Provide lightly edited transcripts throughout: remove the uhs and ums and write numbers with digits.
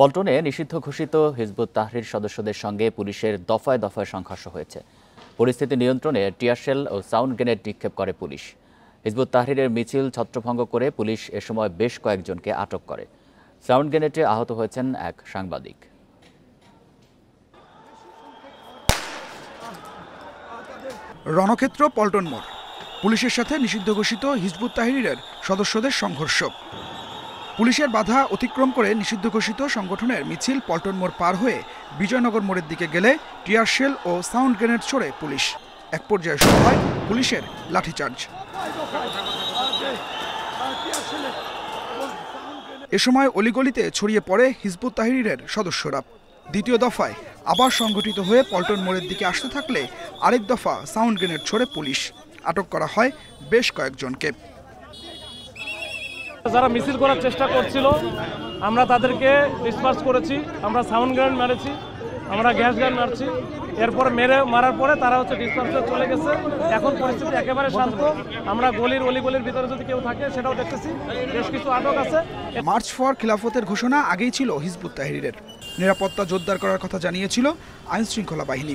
পল্টনে নিষিদ্ধ ঘোষিত Hizb ut Tahrir সদস্যদের সঙ্গে পুলিশের দফায় দফায় সংঘর্ষ হয়েছে। পরিস্থিতি নিয়ন্ত্রণে টিয়ারশেল ও সাউন্ড গ্রেনেড নিক্ষেপ করে পুলিশ। হিজবুত তাহরিরের মিছিল ছত্রভঙ্গ করে পুলিশ এ সময় বেশ কয়েকজনকে আটক করে। সাউন্ড গ্রেনেডে আহত হয়েছেন এক সাংবাদিক। রণক্ষেত্র পল্টন মোড়, পুলিশের সাথে নিষিদ্ধ ঘোষিত হিজবুত তাহরিরের সদস্যদের সংঘর্ষ। পুলিশের বাধা অতিক্রম করে নিষিদ্ধ ঘোষিত সংগঠনের মিছিল পল্টন মোড় পার হয়ে বিজয়নগর মোড়ের দিকে গেলে টিয়ারশেল ও সাউন্ড গ্রেনেড ছোড়ে পুলিশ। এক পর্যায়ে শুরু হয় পুলিশের লাঠিচার্জ। এ সময় অলিগলিতে ছড়িয়ে পড়ে হিজবুত তাহরিরের সদস্যরা। দ্বিতীয় দফায় আবার সংগঠিত হয়ে পল্টন মোড়ের দিকে আসতে থাকলে আরেক দফা সাউন্ড গ্রেনেড ছোড়ে পুলিশ। আটক করা হয় বেশ কয়েকজনকে। যারা মিছিল করার চেষ্টা করছিল আমরা তাদেরকে ডিসপার্স করেছি, আমরা সাউন্ড গ্রেনেড মেরেছি, আমরা গ্যাস গান মারছি। এরপর মারার পরে তারা ডিসপার্সে চলে গেছে। এখন পরিস্থিতি একেবারে শান্ত। আমরা অলিগলির ভিতরে যদি কেউ থাকে সেটাও দেখতেছি, বেশ কিছু আটক আছে। মার্চ ফর খিলাফতের ঘোষণা আগেই ছিল হিজবুত তাহরিরের। নিরাপত্তা জোরদার করার কথা জানিয়েছিল আইন শৃঙ্খলা বাহিনী।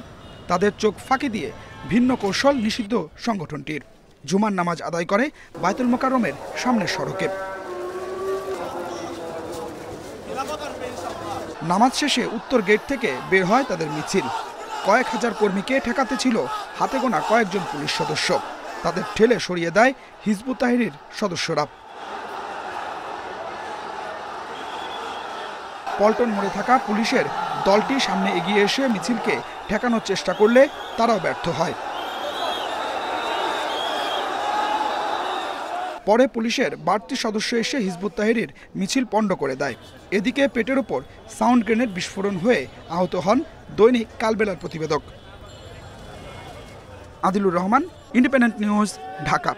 তাদের চোখ ফাঁকি দিয়ে ভিন্ন কৌশল নিষিদ্ধ সংগঠনটির। জুমার নামাজ আদায় করে বায়তুল মোকাররমের সামনের সড়কে। নামাজ শেষে উত্তর গেট থেকে বের হয় তাদের মিছিল। কয়েক হাজার কর্মীকে ঠেকাতে ছিল হাতে গোনা কয়েকজন পুলিশ সদস্য। তাদের ঠেলে সরিয়ে দেয় হিজবুত তাহরির সদস্যরা। পল্টন মোড়ে থাকা পুলিশের দলটি সামনে এগিয়ে এসে মিছিলকে ঠেকানোর চেষ্টা করলে তারাও ব্যর্থ হয়। পরে পুলিশের বাড়তি সদস্য এসে হিজবুত তাহরির মিছিল পণ্ড করে দেয়। এদিকে পেটের ওপর সাউন্ড গ্রেনেড বিস্ফোরণ হয়ে আহত হন দৈনিক কালবেলার প্রতিবেদক। Adilur Rahman, independent news, Dhaka.